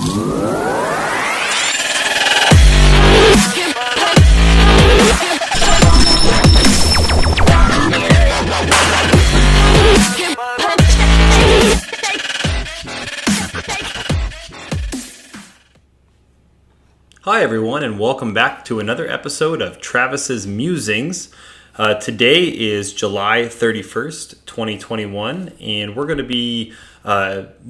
Hi everyone, and welcome back to another episode of Travis's Musings. Today is July 31st, 2021, and we're going to be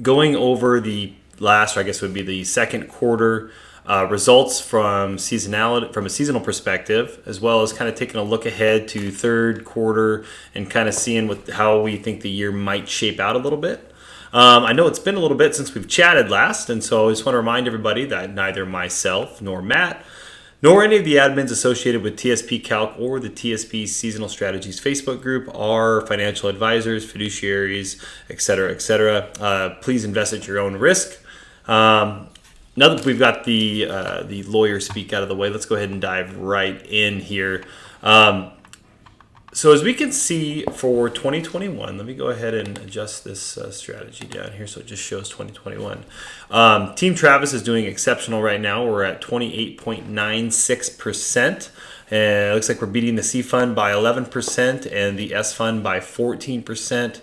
going over the last, or I guess would be the second quarter results from seasonality, from a seasonal perspective, as well as kind of taking a look ahead to third quarter and kind of seeing how we think the year might shape out a little bit. I know it's been a little bit since we've chatted last, and so I just want to remind everybody that neither myself nor Matt nor any of the admins associated with TSP Calc or the TSP Seasonal Strategies Facebook group are financial advisors, fiduciaries, etc., etc. Please invest at your own risk. Now that we've got the lawyer speak out of the way, let's go ahead and dive right in here. So as we can see for 2021, let me go ahead and adjust this strategy down here so it just shows 2021. Team Travis is doing exceptional right now. We're at 28.96%. And it looks like we're beating the C Fund by 11% and the S Fund by 14%.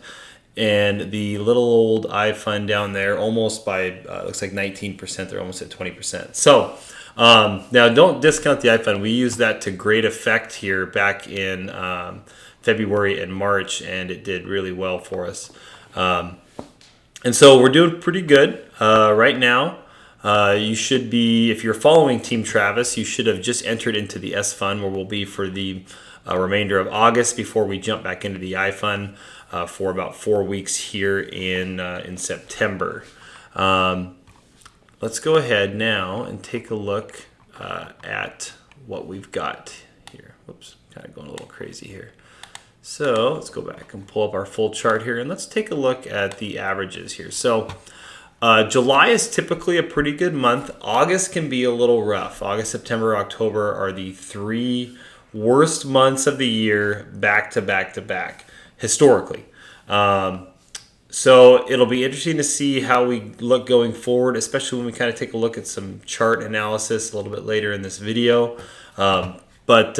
And the little old I Fund down there almost by, looks like 19%. They're almost at 20%. So now, don't discount the iFund. We used that to great effect here back in February and March, and it did really well for us. And so we're doing pretty good right now. You should be, if you're following Team Travis, you should have just entered into the S Fund, where we'll be for the remainder of August before we jump back into the iFund for about 4 weeks here in September. Let's go ahead now and take a look at what we've got here. Whoops, kind of going a little crazy here. So let's go back and pull up our full chart here, and let's take a look at the averages here. So July is typically a pretty good month. August can be a little rough. August, September, October are the three worst months of the year back to back to back, historically. So it'll be interesting to see how we look going forward, especially when we kind of take a look at some chart analysis a little bit later in this video. But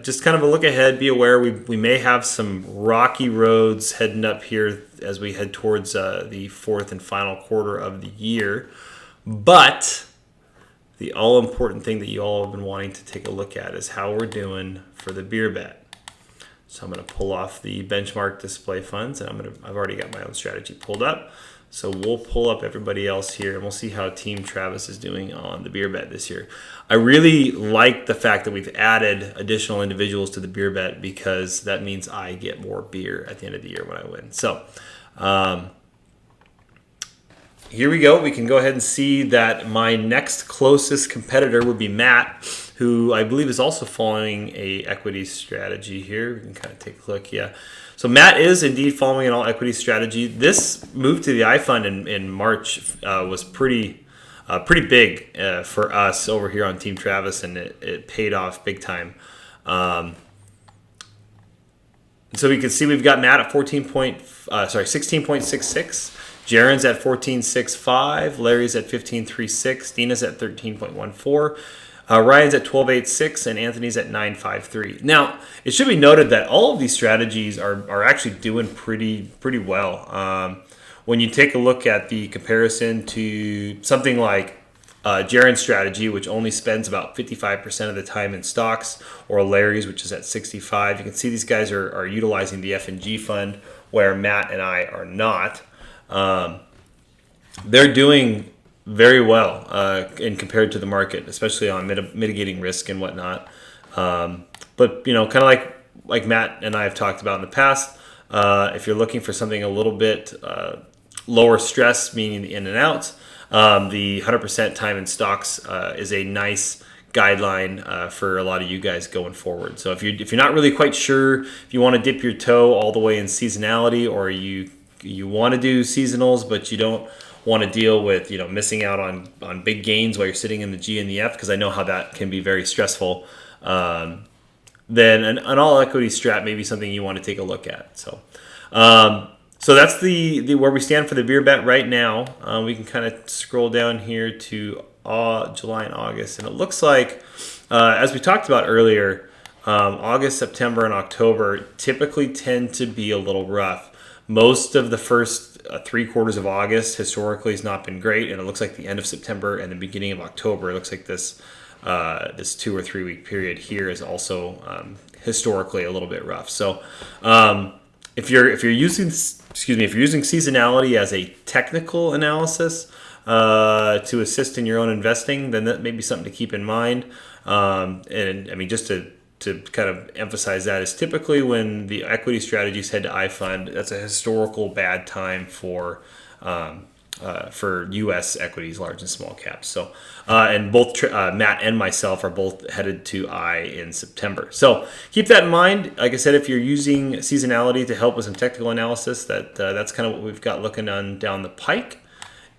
just kind of a look ahead, be aware we may have some rocky roads heading up here as we head towards the fourth and final quarter of the year. But the all-important thing that you all have been wanting to take a look at is how we're doing for the beer bet. So I'm going to pull off the benchmark display funds, and I've already got my own strategy pulled up. So we'll pull up everybody else here, and we'll see how Team Travis is doing on the beer bet this year. I really like the fact that we've added additional individuals to the beer bet, because that means I get more beer at the end of the year when I win. So here we go. We can go ahead and see that my next closest competitor would be Matt, who I believe is also following a equity strategy here. We can kind of take a look. Yeah. So Matt is indeed following an all equity strategy. This move to the iFund in March was pretty big for us over here on Team Travis, and it paid off big time. So we can see we've got Matt at 16.66. Jaren's at 14.65. Larry's at 15.36. Dina's at 13.14. Ryan's at 12.86 and Anthony's at 9.53. Now, it should be noted that all of these strategies are actually doing pretty well. When you take a look at the comparison to something like Jaren's strategy, which only spends about 55% of the time in stocks, or Larry's, which is at 65%, you can see these guys are utilizing the F&G fund, where Matt and I are not. They're doing very well in compared to the market, especially on mitigating risk and whatnot. But kind of like Matt and I have talked about in the past, if you're looking for something a little bit lower stress, meaning the in and outs, the 100% time in stocks is a nice guideline for a lot of you guys going forward. So if you're not really quite sure if you want to dip your toe all the way in seasonality, or you want to do seasonals but you don't want to deal with missing out on big gains while you're sitting in the G and the F, because I know how that can be very stressful, then an all equity strat may be something you want to take a look at. So So that's the where we stand for the beer bet right now. We can kind of scroll down here to July and August, and it looks like, as we talked about earlier, August, September, and October typically tend to be a little rough. Most of the first 3 quarters of August historically has not been great, and it looks like the end of September and the beginning of October, it looks like this 2 or 3 week period here is also historically a little bit rough. So if you're using seasonality as a technical analysis to assist in your own investing, then that may be something to keep in mind. And I mean, just to kind of emphasize that, is typically when the equity strategies head to iFund, that's a historical bad time for U.S. equities, large and small caps. So, and both Matt and myself are both headed to I in September. So keep that in mind. Like I said, if you're using seasonality to help with some technical analysis, that's kind of what we've got looking on down the pike.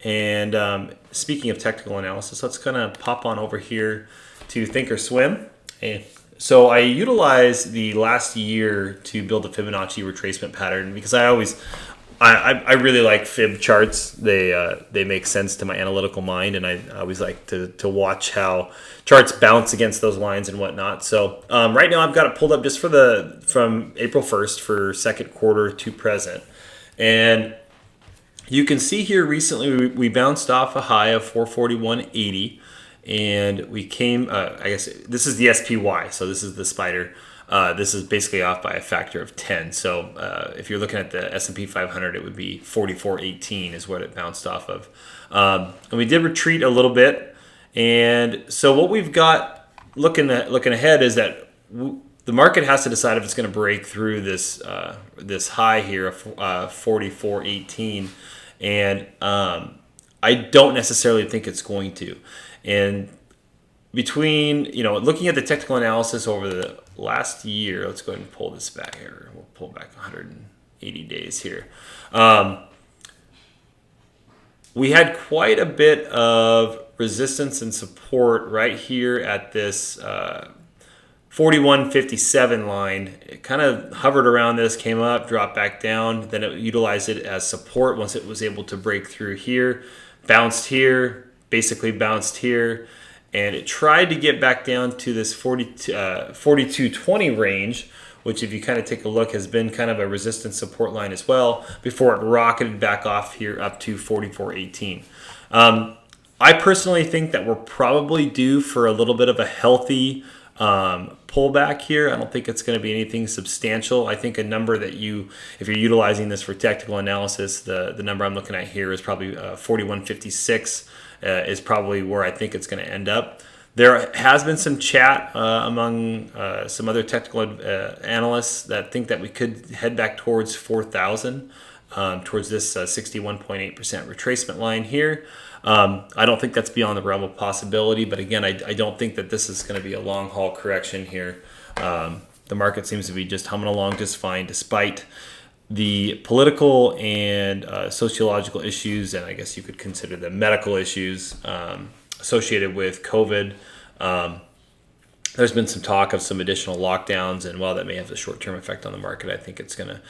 And speaking of technical analysis, let's kind of pop on over here to Thinkorswim. And so I utilize the last year to build a Fibonacci retracement pattern because I really like fib charts. They make sense to my analytical mind, and I always like to watch how charts bounce against those lines and whatnot. So right now I've got it pulled up just from April 1st for second quarter to present, and you can see here recently we bounced off a high of 441.80. And we came, I guess this is the SPY, so this is the spider. This is basically off by a factor of 10. So if you're looking at the S&P 500, it would be 44.18 is what it bounced off of. And we did retreat a little bit. And so what we've got looking ahead is that the market has to decide if it's going to break through this high here of 44.18. And I don't necessarily think it's going to. And between, looking at the technical analysis over the last year, let's go ahead and pull this back here. We'll pull back 180 days here. We had quite a bit of resistance and support right here at this 41.57 line. It kind of hovered around this, came up, dropped back down. Then it utilized it as support once it was able to break through here, bounced here, basically bounced here, and it tried to get back down to this 42.20 range, which if you kind of take a look has been kind of a resistance support line as well, before it rocketed back off here up to 44.18. I personally think that we're probably due for a little bit of a healthy pullback here. I don't think it's going to be anything substantial. I think a number that if you're utilizing this for technical analysis, the number I'm looking at here is probably 41.56. Is probably where I think it's going to end up. There has been some chat among some other technical analysts that think that we could head back towards 4,000, towards this 61.8% retracement line here. I don't think that's beyond the realm of possibility, but again, I don't think that this is going to be a long haul correction here. The market seems to be just humming along just fine, despite the political and sociological issues, and I guess you could consider them medical issues associated with COVID. There's been some talk of some additional lockdowns, and while that may have a short-term effect on the market, I think it's gonna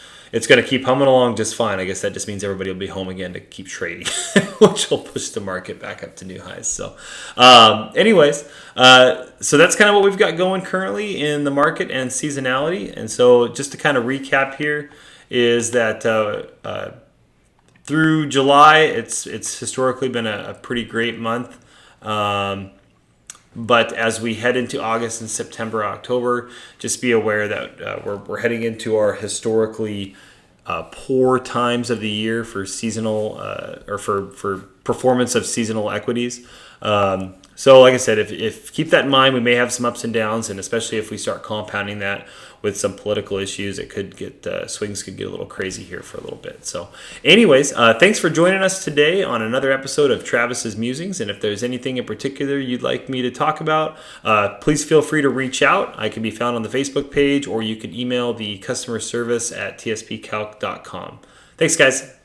keep humming along just fine. I guess that just means everybody will be home again to keep trading, which will push the market back up to new highs. So, so that's kind of what we've got going currently in the market and seasonality. And so, just to kind of recap here, is that through July, it's historically been a pretty great month. But as we head into August and September, October, just be aware that we're heading into our historically poor times of the year for seasonal or for performance of seasonal equities. So like I said, if keep that in mind, we may have some ups and downs, and especially if we start compounding that with some political issues, it could get swings could get a little crazy here for a little bit. So anyways, thanks for joining us today on another episode of Travis's Musings. And if there's anything in particular you'd like me to talk about, please feel free to reach out. I can be found on the Facebook page, or you can email the customer service at tspcalc.com. Thanks, guys.